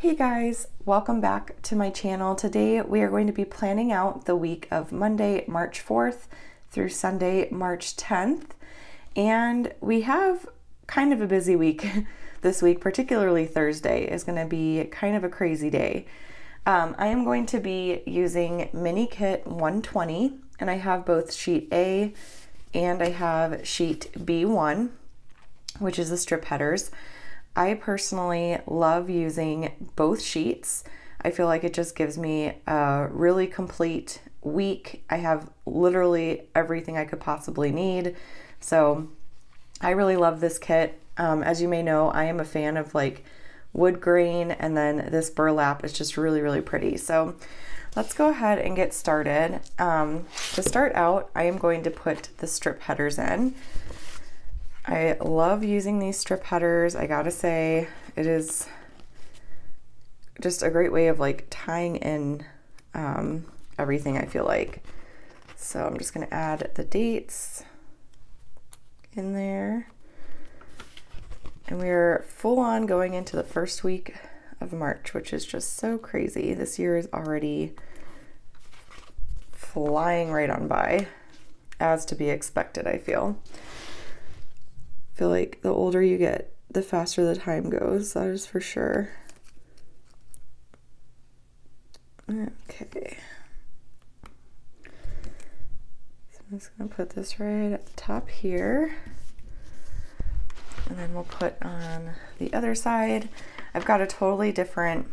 Hey guys, welcome back to my channel. Today we are going to be planning out the week of Monday, March 4th through Sunday, March 10th. And we have kind of a busy week this week, particularly Thursday is going to be kind of a crazy day. I am going to be using Mini Kit 120, and I have both sheet A and I have sheet B1, which is the strip headers. I personally love using both sheets. I feel like it just gives me a really complete week. I have literally everything I could possibly need. So I really love this kit. As you may know, I am a fan of like wood grain, and then this burlap is just really, really pretty. So let's go ahead and get started. To start out, I am going to put the strip headers in. I love using these strip headers. I gotta say, it is just a great way of like tying in everything, I feel like. So I'm just gonna add the dates in there. And we're full on going into the first week of March, which is just so crazy. This year is already flying right on by, as to be expected, I feel. I feel like the older you get, the faster the time goes, that is for sure. Okay. So I'm just gonna put this right at the top here. And then we'll put on the other side. I've got a totally different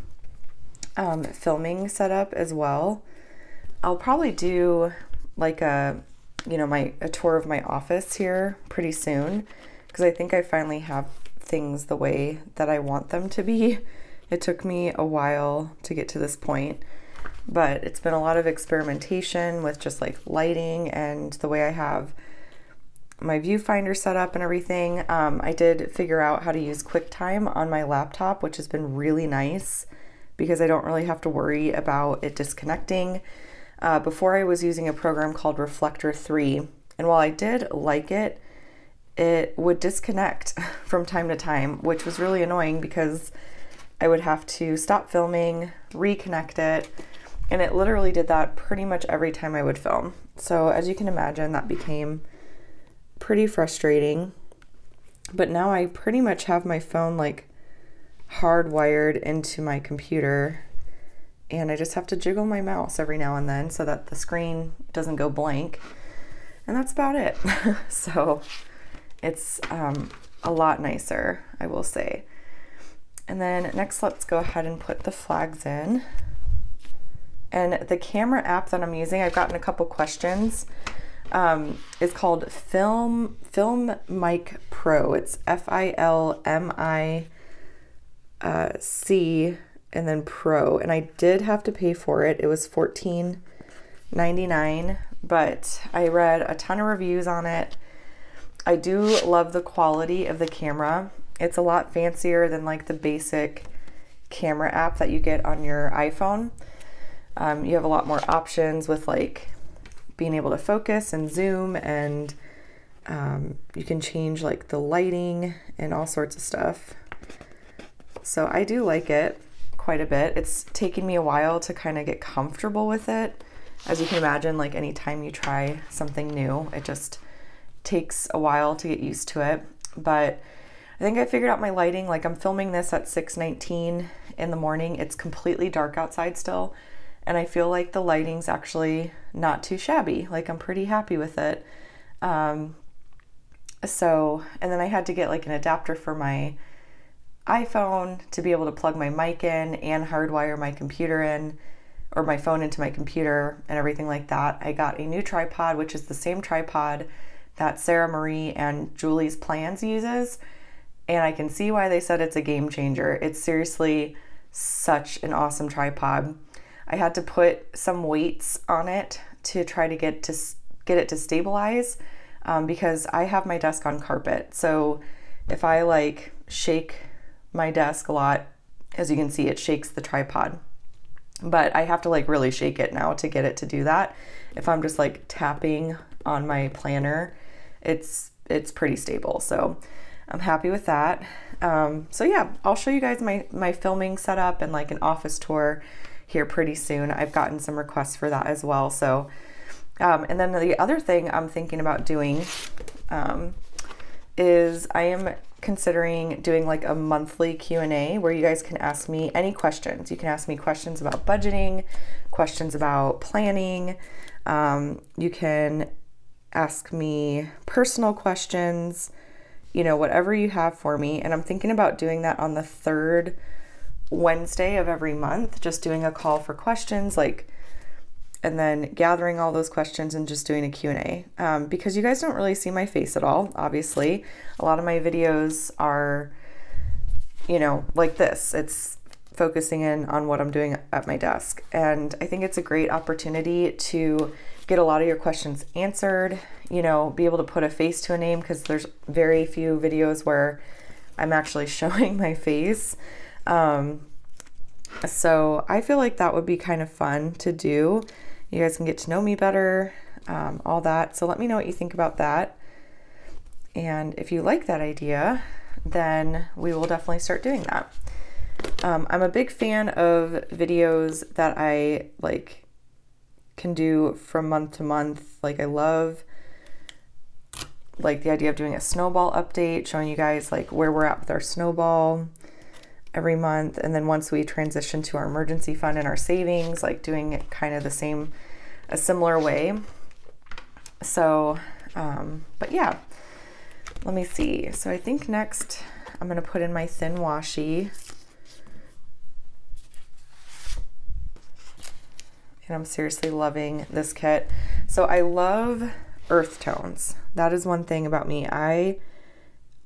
filming setup as well. I'll probably do like a tour of my office here pretty soon, because I think I finally have things the way that I want them to be. It took me a while to get to this point, but it's been a lot of experimentation with just like lighting and the way I have my viewfinder set up and everything. I did figure out how to use QuickTime on my laptop, which has been really nice because I don't really have to worry about it disconnecting. Before I was using a program called Reflector 3, and while I did like it, it would disconnect from time to time, which was really annoying because I would have to stop filming, reconnect it, and it literally did that pretty much every time I would film. So as you can imagine, that became pretty frustrating. But now I pretty much have my phone like hardwired into my computer, and I just have to jiggle my mouse every now and then so that the screen doesn't go blank, and that's about it. So it's a lot nicer, I will say. And then next, let's go ahead and put the flags in. And the camera app that I'm using, I've gotten a couple questions. It's called Film Mic Pro. It's FILMIC and then Pro. And I did have to pay for it. It was $14.99, but I read a ton of reviews on it. I do love the quality of the camera. It's a lot fancier than like the basic camera app that you get on your iPhone. You have a lot more options with like being able to focus and zoom, and you can change like the lighting and all sorts of stuff. So I do like it quite a bit. It's taken me a while to kind of get comfortable with it. As you can imagine, like anytime you try something new, it just takes a while to get used to it. But I think I figured out my lighting. Like I'm filming this at 6:19 in the morning. It's completely dark outside still, and I feel like the lighting's actually not too shabby. Like I'm pretty happy with it. And then I had to get like an adapter for my iPhone to be able to plug my mic in and hardwire my computer in, or my phone into my computer and everything like that. I got a new tripod, which is the same tripod that Sarah Marie and Julie's Plans uses, and I can see why they said it's a game changer. It's seriously such an awesome tripod. I had to put some weights on it to try to get it to stabilize, because I have my desk on carpet. So if I like shake my desk a lot, as you can see, it shakes the tripod. But I have to like really shake it now to get it to do that. If I'm just like tapping on my planner, it's pretty stable. So I'm happy with that. So yeah, I'll show you guys my filming setup and like an office tour here pretty soon. I've gotten some requests for that as well. So, and then the other thing I'm thinking about doing is I am considering doing like a monthly Q&A where you guys can ask me any questions. You can ask me questions about budgeting, questions about planning. You can ask me personal questions, you know, whatever you have for me. And I'm thinking about doing that on the 3rd Wednesday of every month, just doing a call for questions, like, and then gathering all those questions and just doing a Q&A. Because you guys don't really see my face at all, obviously. A lot of my videos are, you know, like this. It's focusing in on what I'm doing at my desk. And I think it's a great opportunity to get a lot of your questions answered, you know, be able to put a face to a name, because there's very few videos where I'm actually showing my face. So I feel like that would be kind of fun to do. You guys can get to know me better, all that. So let me know what you think about that. And if you like that idea, then we will definitely start doing that. I'm a big fan of videos that I like can do from month to month. Like I love like the idea of doing a snowball update, showing you guys like where we're at with our snowball every month. And then once we transition to our emergency fund and our savings, like doing it kind of a similar way. So, but yeah, let me see. So I think next I'm going to put in my thin washi. And I'm seriously loving this kit. So I love earth tones. That is one thing about me.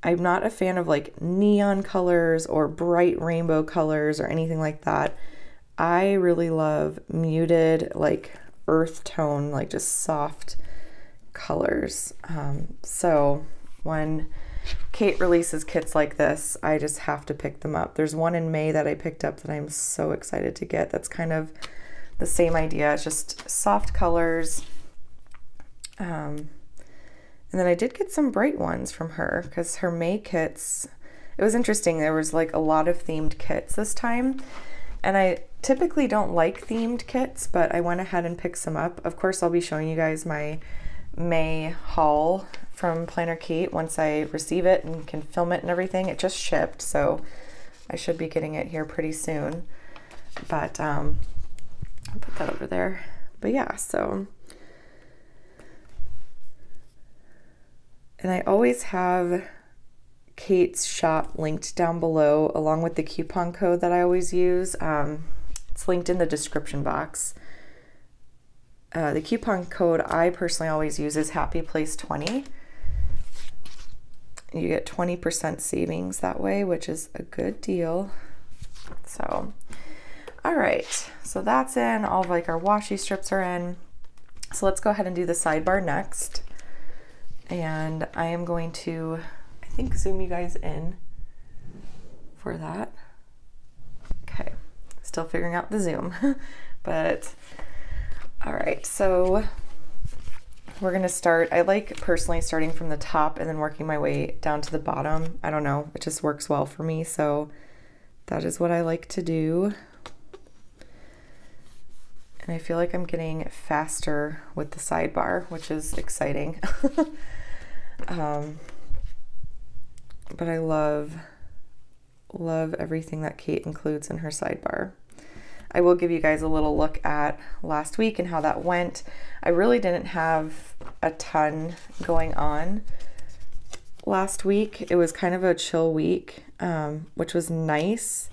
I'm not a fan of like neon colors or bright rainbow colors or anything like that. I really love muted, like earth tone, like just soft colors. So when Kate releases kits like this, I just have to pick them up. There's one in May that I picked up that I'm so excited to get. That's kind of the same idea. It's just soft colors. And then I did get some bright ones from her because her May kits, it was interesting. There was like a lot of themed kits this time. And I typically don't like themed kits, but I went ahead and picked some up. Of course, I'll be showing you guys my May haul from Planner Kate once I receive it and can film it and everything. It just shipped, so I should be getting it here pretty soon. But I'll put that over there. But yeah, so. And I always have Kate's shop linked down below along with the coupon code that I always use. It's linked in the description box. The coupon code I personally always use is HappyPlace20. You get 20% savings that way, which is a good deal. So, all right, so that's in. All of like our washi strips are in. So let's go ahead and do the sidebar next. And I am going to, I think, zoom you guys in for that. Okay, still figuring out the zoom, but all right, so we're gonna start. I like personally starting from the top and then working my way down to the bottom. I don't know, it just works well for me, so that is what I like to do. And I feel like I'm getting faster with the sidebar, which is exciting. But I love everything that Kate includes in her sidebar. I will give you guys a little look at last week and how that went. I really didn't have a ton going on last week. It was kind of a chill week, which was nice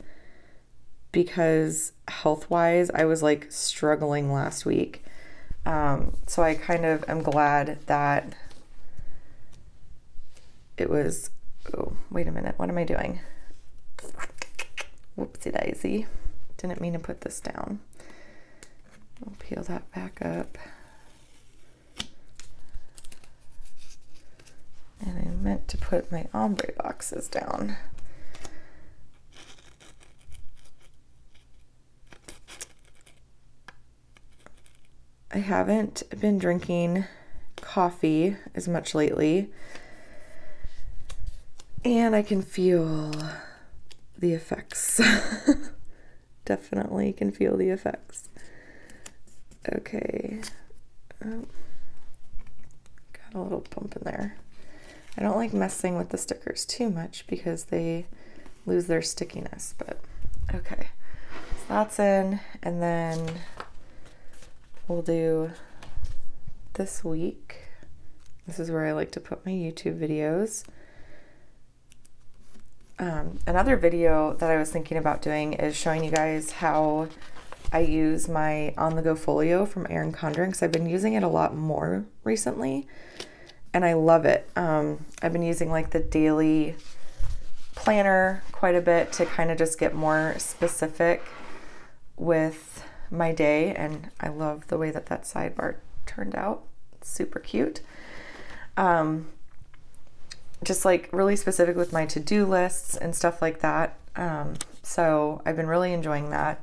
because health-wise, I was like struggling last week. So I kind of am glad that it was, oh, wait a minute, what am I doing? Whoopsie daisy. Didn't mean to put this down. I'll peel that back up. And I meant to put my ombre boxes down. I haven't been drinking coffee as much lately. And I can feel the effects. Definitely can feel the effects. Okay. Oh, got a little bump in there. I don't like messing with the stickers too much because they lose their stickiness, but okay. So that's in, and then we'll do this week. This is where I like to put my YouTube videos. Another video that I was thinking about doing is showing you guys how I use my on-the-go folio from Erin Condren, because I've been using it a lot more recently and I love it. I've been using like the daily planner quite a bit to kind of just get more specific with my day, and I love the way that that sidebar turned out. It's super cute. Just like really specific with my to-do lists and stuff like that. So I've been really enjoying that,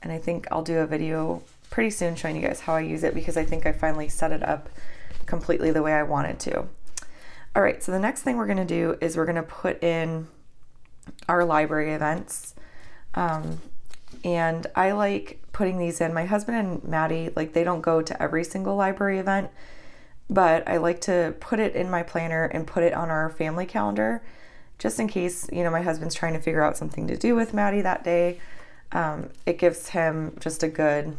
and I think I'll do a video pretty soon showing you guys how I use it, because I think I finally set it up completely the way I wanted to. All right, so the next thing we're gonna do is we're gonna put in our library events. And I like putting these in. My husband and Maddie, like, they don't go to every single library event, but I like to put it in my planner and put it on our family calendar, just in case, you know, my husband's trying to figure out something to do with Maddie that day. It gives him just a good,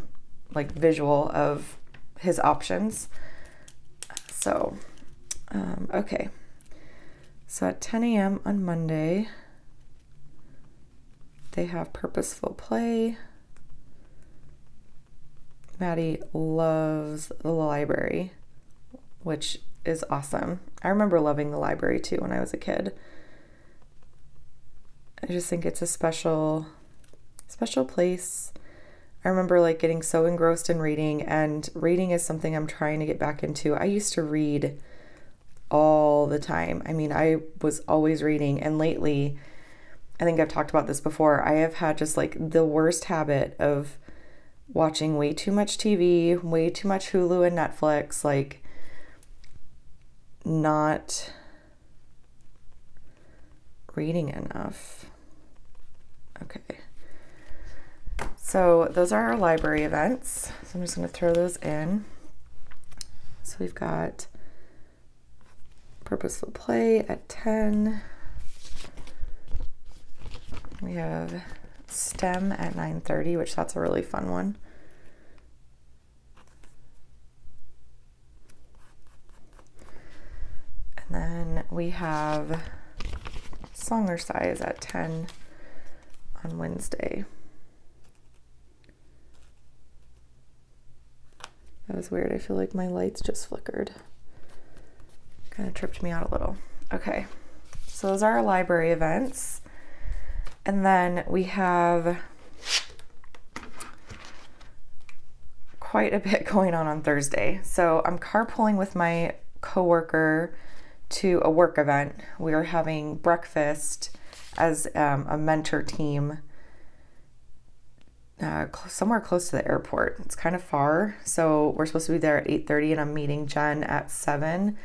like, visual of his options. So, okay. So at 10 a.m. on Monday, they have purposeful play. Maddie loves the library, which is awesome. I remember loving the library too when I was a kid. I just think it's a special place. I remember like getting so engrossed in reading, and reading is something I'm trying to get back into. I used to read all the time. I mean, I was always reading, and lately, I think I've talked about this before, I have had just like the worst habit of watching way too much TV, way too much Hulu and Netflix, like not reading enough. Okay. So those are our library events. So I'm just going to throw those in. So we've got purposeful play at 10. We have STEM at 9:30, which that's a really fun one. And then we have Songercise at 10 on Wednesday. That was weird. I feel like my lights just flickered. Kind of tripped me out a little. Okay, so those are our library events. And then we have quite a bit going on Thursday. So I'm carpooling with my coworker to a work event. We are having breakfast as a mentor team somewhere close to the airport. It's kind of far, so we're supposed to be there at 8:30, and I'm meeting Jen at 7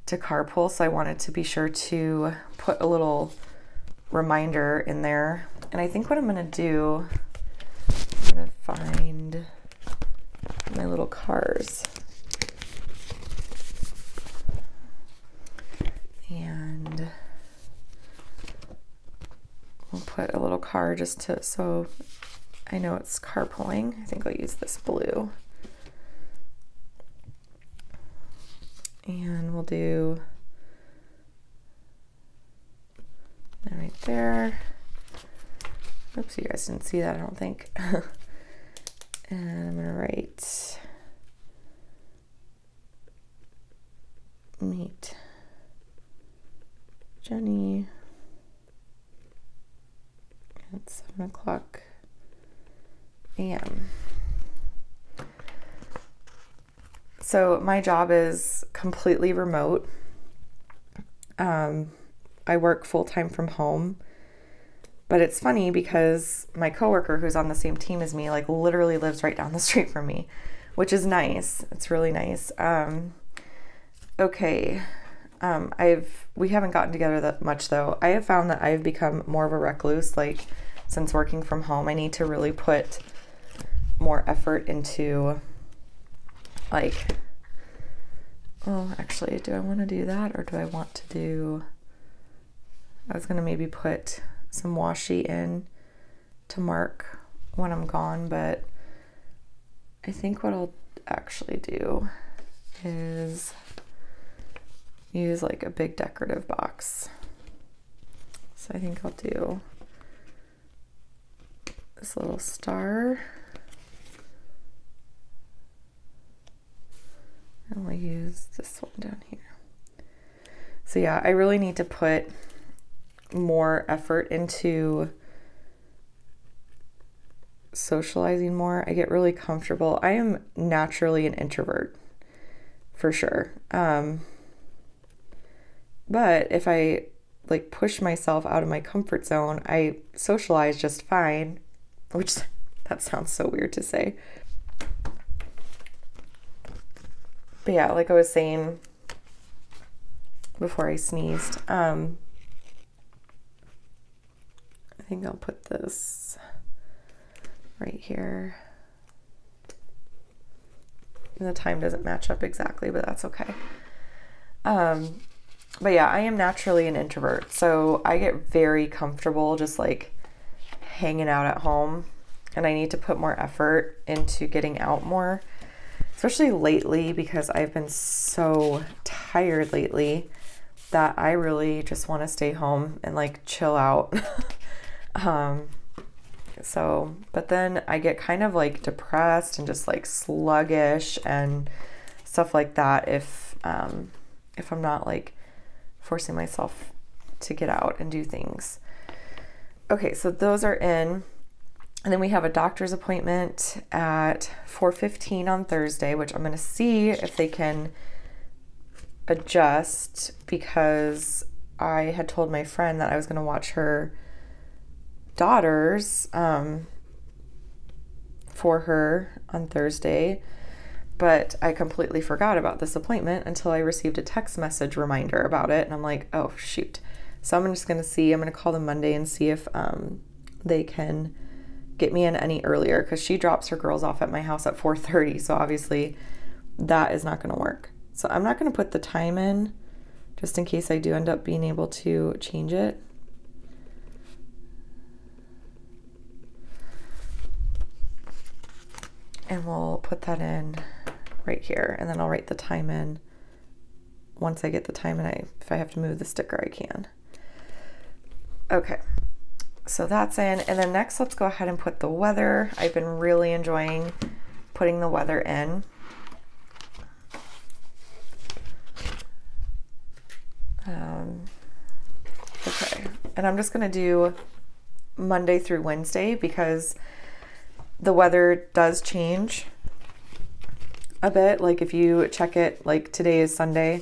to carpool. So I wanted to be sure to put a little reminder in there. And I think what I'm gonna do, I'm gonna find my little cars, and we'll put a little car just to, so I know it's carpooling. I think I'll use this blue, and we'll do that right there. Oops, you guys didn't see that, I don't think. And I'm gonna write meet Jenny at 7 o'clock a.m. So my job is completely remote. I work full-time from home, but it's funny because my coworker who's on the same team as me, like, literally lives right down the street from me, which is nice. It's really nice. Okay, We haven't gotten together that much though. I have found that I've become more of a recluse, like since working from home. I need to really put more effort into like, oh, actually, do I want to do that, or do I want to do, I was going to maybe put some washi in to mark when I'm gone, but I think what I'll actually do is use like a big decorative box. So I think I'll do this little star. And we'll use this one down here. So yeah, I really need to put more effort into socializing more. I get really comfortable. I am naturally an introvert for sure. But if I like push myself out of my comfort zone, I socialize just fine, which that sounds so weird to say. But yeah, like I was saying before I sneezed, I think I'll put this right here. And the time doesn't match up exactly, but that's okay. But yeah, I am naturally an introvert, so I get very comfortable just like hanging out at home, and I need to put more effort into getting out more, especially lately because I've been so tired lately that I really just want to stay home and like chill out. But then I get kind of like depressed and just like sluggish and stuff like that if I'm not like forcing myself to get out and do things. Okay, so those are in. And then we have a doctor's appointment at 4:15 on Thursday, which I'm going to see if they can adjust, because I had told my friend that I was going to watch her daughters for her on Thursday, but I completely forgot about this appointment until I received a text message reminder about it, and I'm like, oh shoot. So I'm just going to see, I'm going to call them Monday and see if they can get me in any earlier, because she drops her girls off at my house at 4:30, so obviously that is not going to work. So I'm not going to put the time in just in case I do end up being able to change it. And we'll put that in right here, and then I'll write the time in once I get the time, and if I have to move the sticker, I can. Okay, so that's in, and then next let's go ahead and put the weather. I've been really enjoying putting the weather in. Okay, and I'm just gonna do Monday through Wednesday because the weather does change a bit. Like if you check it, like today is Sunday,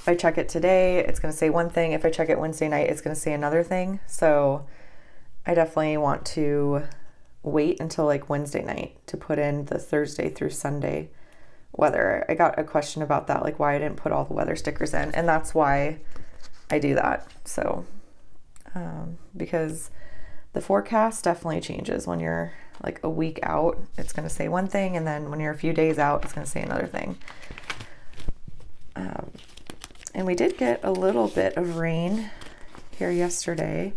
if I check it today, it's going to say one thing. If I check it Wednesday night, it's going to say another thing. So I definitely want to wait until like Wednesday night to put in the Thursday through Sunday weather. I got a question about that, like why I didn't put all the weather stickers in, and that's why I do that. So because the forecast definitely changes when you're like a week out. It's going to say one thing, and then when you're a few days out, it's going to say another thing. And we did get a little bit of rain here yesterday.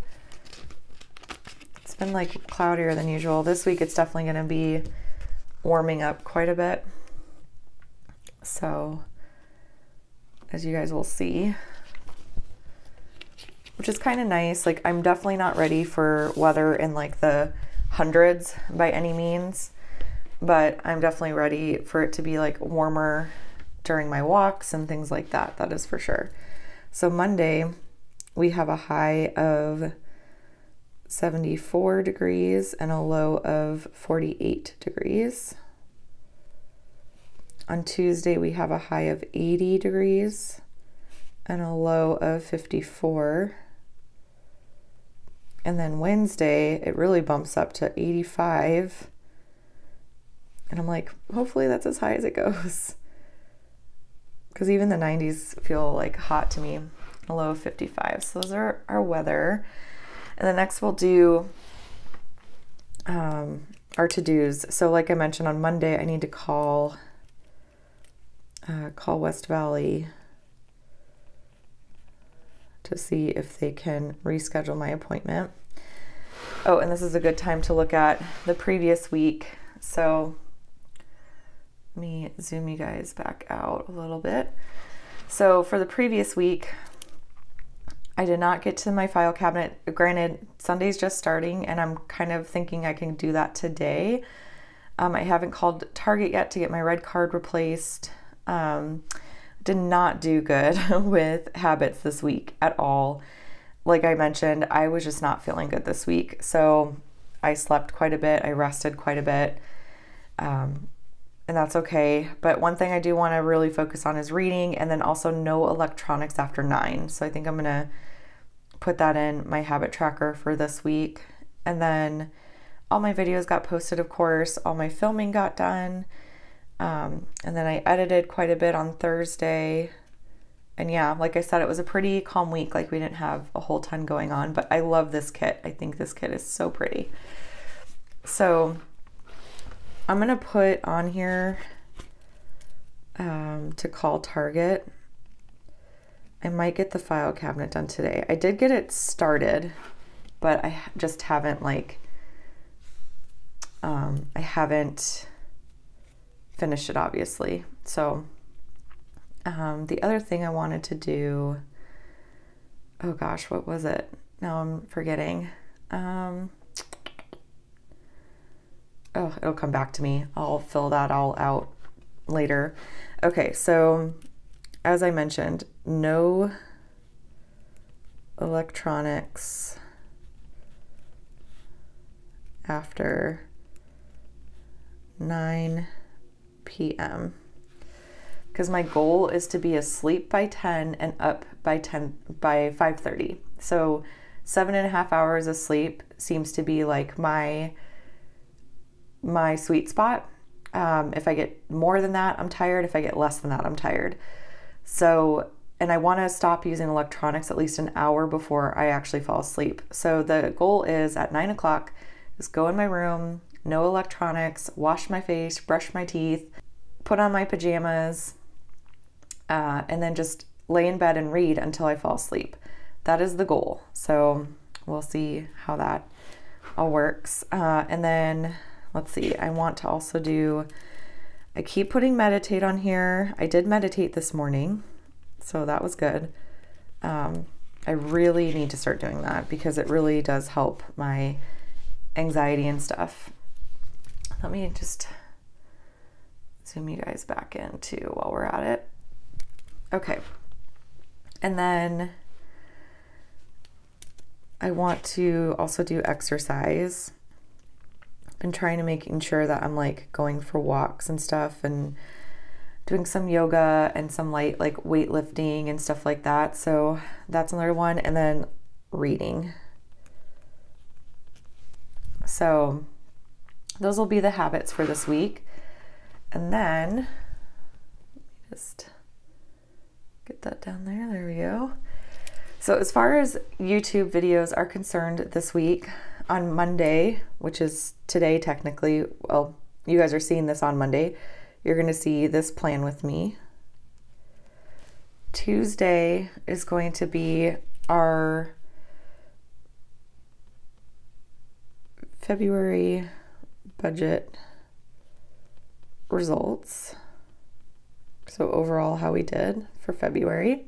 It's been like cloudier than usual. This week it's definitely going to be warming up quite a bit. So as you guys will see, which is kind of nice. Like I'm definitely not ready for weather in like the hundreds by any means, but I'm definitely ready for it to be like warmer during my walks and things like that. That is for sure. So Monday we have a high of 74 degrees and a low of 48 degrees. On Tuesday we have a high of 80 degrees and a low of 54. And then Wednesday, it really bumps up to 85. And I'm like, hopefully that's as high as it goes. because even the 90s feel like hot to me, a low of 55. So those are our weather. And then next we'll do our to-dos. So like I mentioned on Monday, I need to call West Valley to see if they can reschedule my appointment. Oh, and this is a good time to look at the previous week. So let me zoom you guys back out a little bit. So for the previous week, I did not get to my file cabinet. Granted, Sunday's just starting and I'm kind of thinking I can do that today. I haven't called Target yet to get my red card replaced. Did not do good with habits this week at all. Like I mentioned, I was just not feeling good this week. So I slept quite a bit. I rested quite a bit. And that's okay. But one thing I do want to really focus on is reading, and then also no electronics after 9. So I think I'm going to put that in my habit tracker for this week. And then all my videos got posted, of course. All my filming got done. And then I edited quite a bit on Thursday. And yeah, like I said, it was a pretty calm week. Like we didn't have a whole ton going on, but I love this kit. I think this kit is so pretty. So I'm going to put on here to call Target. I might get the file cabinet done today. I did get it started, but I just haven't I haven't finished it, obviously. So the other thing I wanted to do, oh gosh, what was it? Now I'm forgetting. Oh, it'll come back to me. I'll fill that all out later. Okay, so as I mentioned, no electronics after 9 p.m. because my goal is to be asleep by 10 and up by 5:30. So 7.5 hours of sleep seems to be like my sweet spot. If I get more than that, I'm tired. If I get less than that, I'm tired. So, and I want to stop using electronics at least an hour before I actually fall asleep. So the goal is at 9 o'clock, just go in my room, no electronics, wash my face, brush my teeth, put on my pajamas, and then just lay in bed and read until I fall asleep. That is the goal. So we'll see how that all works. And then let's see, I want to also do, I keep putting meditate on here. I did meditate this morning, so that was good. I really need to start doing that because it really does help my anxiety and stuff. Let me just zoom you guys back in too while we're at it. Okay. And then I want to also do exercise. I've been trying to making sure that I'm like going for walks and stuff and doing some yoga and some light like weightlifting and stuff like that. So that's another one. And then reading. So those will be the habits for this week. And then, let me just get that down there. There we go. So as far as YouTube videos are concerned this week, on Monday, which is today technically, well, you guys are seeing this on Monday, you're going to see this plan with me. Tuesday is going to be our February budget results. So overall how we did for February.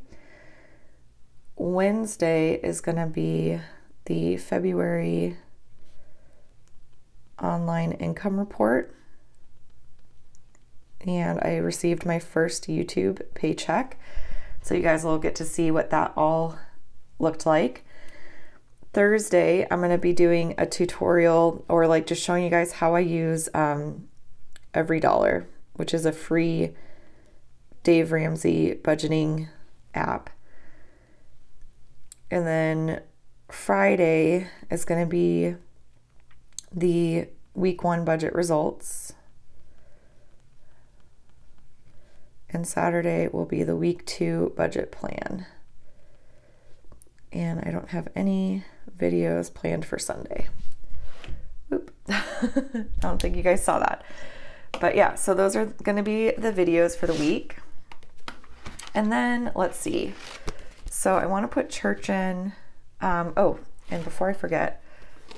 Wednesday is going to be the February online income report. And I received my first YouTube paycheck. So you guys will get to see what that all looked like. Thursday, I'm going to be doing a tutorial or like just showing you guys how I use Every Dollar, which is a free Dave Ramsey budgeting app. And then Friday is going to be the week 1 budget results. and Saturday will be the week 2 budget plan. And I don't have any videos planned for Sunday. Oop. I don't think you guys saw that. But yeah, so those are going to be the videos for the week. And then let's see. So I want to put church in. Oh, and before I forget,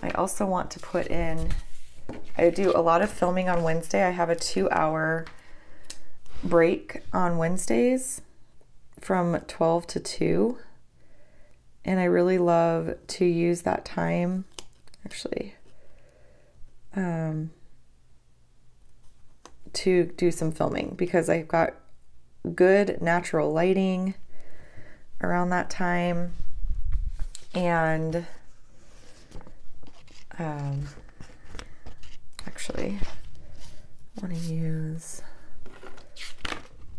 I also want to put in, I do a lot of filming on Wednesday. I have a 2-hour break on Wednesdays from 12 to 2. And I really love to use that time, actually, to do some filming because I've got good natural lighting around that time. And actually, I want to use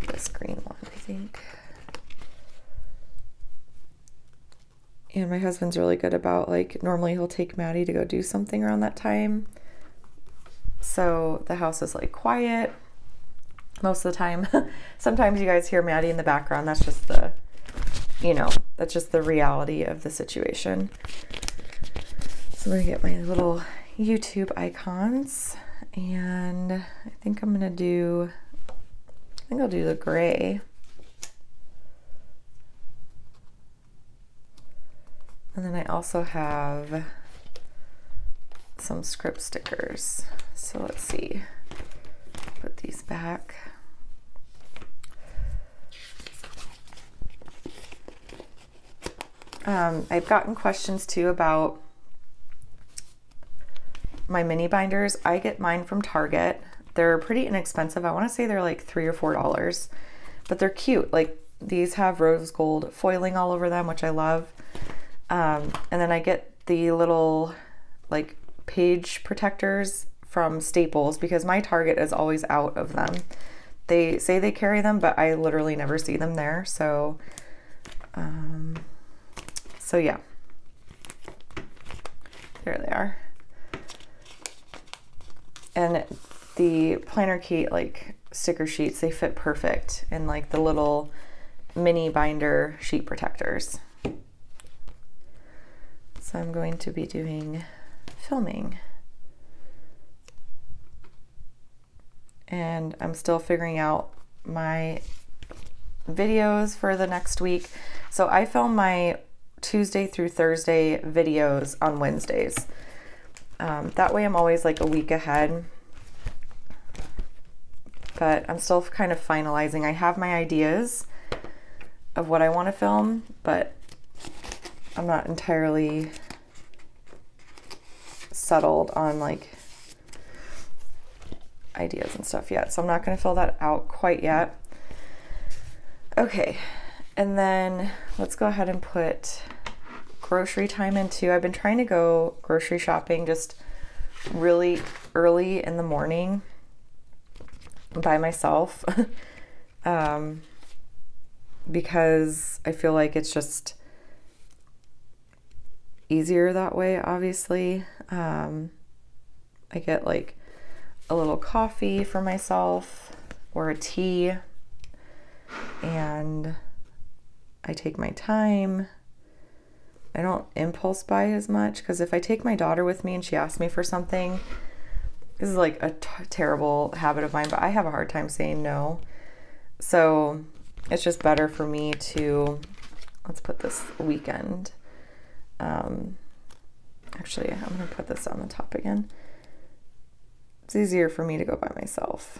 this green one, I think. And my husband's really good about, like, normally he'll take Maddie to go do something around that time. So the house is like quiet most of the time. Sometimes you guys hear Maddie in the background. That's just the, you know, that's just the reality of the situation. So I'm gonna get my little YouTube icons, and I think I'm gonna do, I think I'll do the gray. And then I also have some script stickers. So let's see, put these back. I've gotten questions too about my mini binders. I get mine from Target. They're pretty inexpensive. I want to say they're like $3 or $4, but they're cute. Like, these have rose gold foiling all over them, which I love. And then I get the little like page protectors from Staples because my Target is always out of them. They say they carry them, but I literally never see them there. So, yeah, there they are. And the planner key, like, sticker sheets, they fit perfect in like the little mini binder sheet protectors. So I'm going to be doing filming. And I'm still figuring out my videos for the next week. So I film my Tuesday through Thursday videos on Wednesdays. That way I'm always like a week ahead. But I'm still kind of finalizing. I have my ideas of what I want to film, but I'm not entirely settled on like ideas and stuff yet. So I'm not going to fill that out quite yet. Okay. And then let's go ahead and put grocery time in too. I've been trying to go grocery shopping just really early in the morning by myself because I feel like it's just easier that way, obviously. I get like a little coffee for myself or a tea, and I take my time. I don't impulse buy as much because if I take my daughter with me and she asks me for something, this is like a terrible habit of mine, but I have a hard time saying no. So it's just better for me to, let's put this weekend. Actually, I'm going to put this on the top again. It's easier for me to go by myself.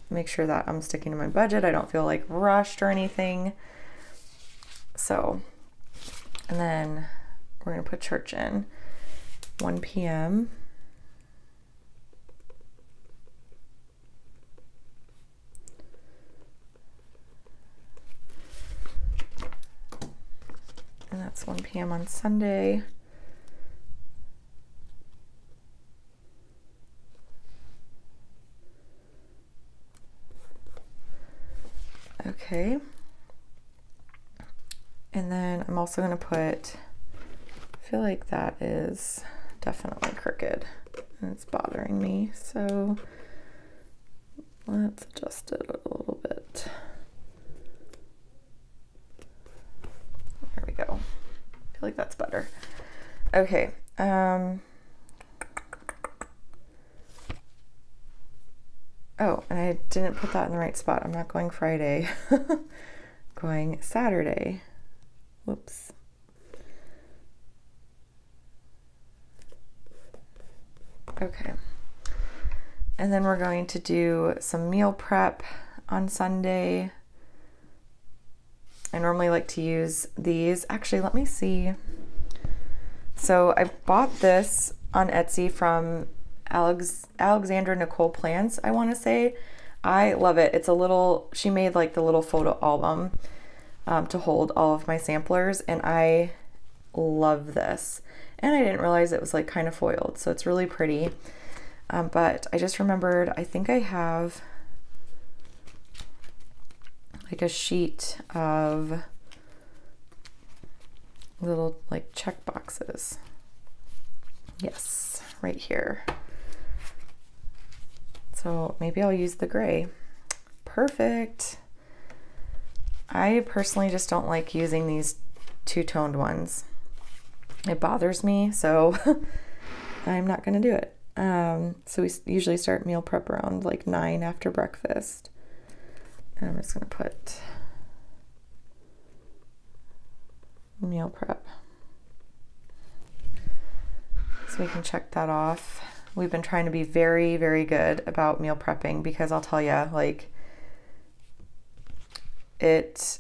Make sure that I'm sticking to my budget. I don't feel like rushed or anything. So, and then we're going to put church in 1 p.m. And that's 1 p.m. on Sunday. Okay. And then I'm also going to put, I feel like that is definitely crooked and it's bothering me. So Let's adjust it a little bit. There we go. I feel like that's better. Okay. Oh, and I didn't put that in the right spot. I'm not going Friday. Going Saturday. Whoops. Okay. And then we're going to do some meal prep on Sunday. I normally like to use these. Actually, let me see. So I bought this on Etsy from Alexandra Nicole Plans, I want to say. I love it. It's a little, she made like the little photo album to hold all of my samplers, and I love this. And I didn't realize it was like kind of foiled, so it's really pretty. But I just remembered, I think I have like a sheet of little like check boxes. Yes, right here. So maybe I'll use the gray. Perfect. I personally just don't like using these two-toned ones. It bothers me, so I'm not going to do it. So we usually start meal prep around like 9 after breakfast. And I'm just going to put meal prep. So we can check that off. We've been trying to be very, very good about meal prepping, because I'll tell you, like, it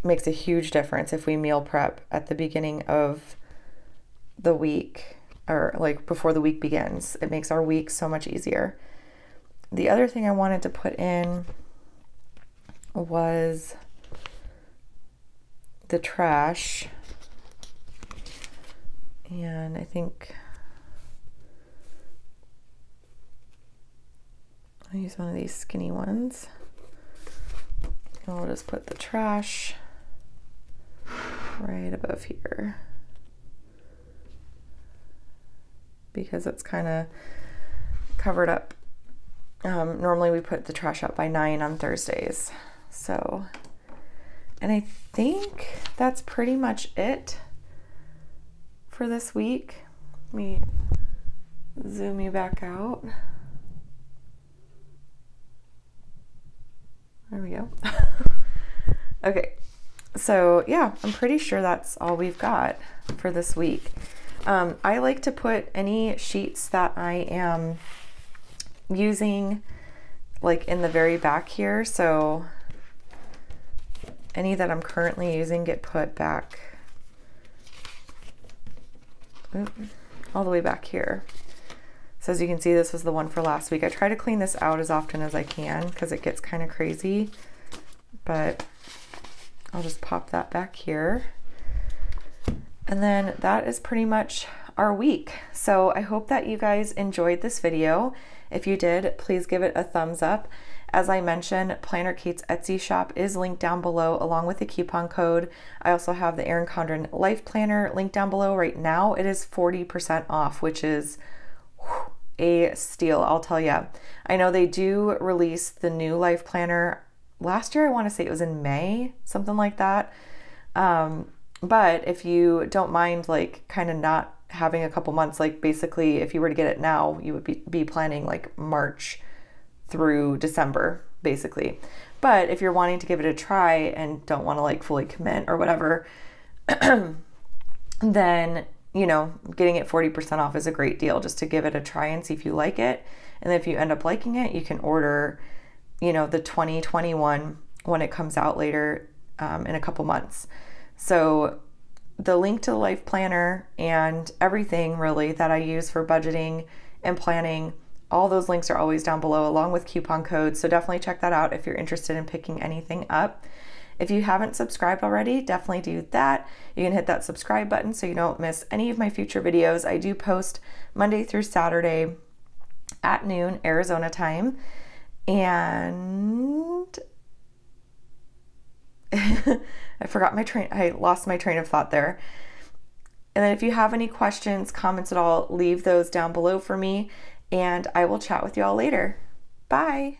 makes a huge difference if we meal prep at the beginning of the week, or like before the week begins. It makes our week so much easier. The other thing I wanted to put in was the trash. And I think I'll use one of these skinny ones. And we'll just put the trash right above here, because it's kind of covered up. Normally we put the trash up by 9 on Thursdays. So, and I think that's pretty much it for this week. Let me zoom you back out. There we go. Okay, so yeah, I'm pretty sure that's all we've got for this week. I like to put any sheets that I am using like in the very back here, so any that I'm currently using get put back all the way back here. So as you can see, this was the one for last week. I try to clean this out as often as I can because it gets kind of crazy, but I'll just pop that back here. And then that is pretty much our week. So I hope that you guys enjoyed this video. If you did, please give it a thumbs up. As I mentioned, Planner Kate's Etsy shop is linked down below along with the coupon code. I also have the Erin Condren LifePlanner linked down below. Right now it is 40% off, which is a steal, I'll tell you. I know they do release the new Life Planner. Last year, I want to say it was in May, something like that. But if you don't mind, like, kind of not having a couple months, like basically if you were to get it now, you would be planning like March through December, basically. But if you're wanting to give it a try and don't want to like fully commit or whatever, then, you know, getting it 40% off is a great deal just to give it a try and see if you like it. And if you end up liking it, you can order, you know, the 2021 when it comes out later in a couple months. So the link to the Life Planner and everything really that I use for budgeting and planning, all those links are always down below along with coupon codes. So definitely check that out if you're interested in picking anything up. If you haven't subscribed already, definitely do that. You can hit that subscribe button so you don't miss any of my future videos. I do post Monday through Saturday at noon Arizona time. And I lost my train of thought there. And then if you have any questions, comments at all, leave those down below for me, and I will chat with you all later. Bye.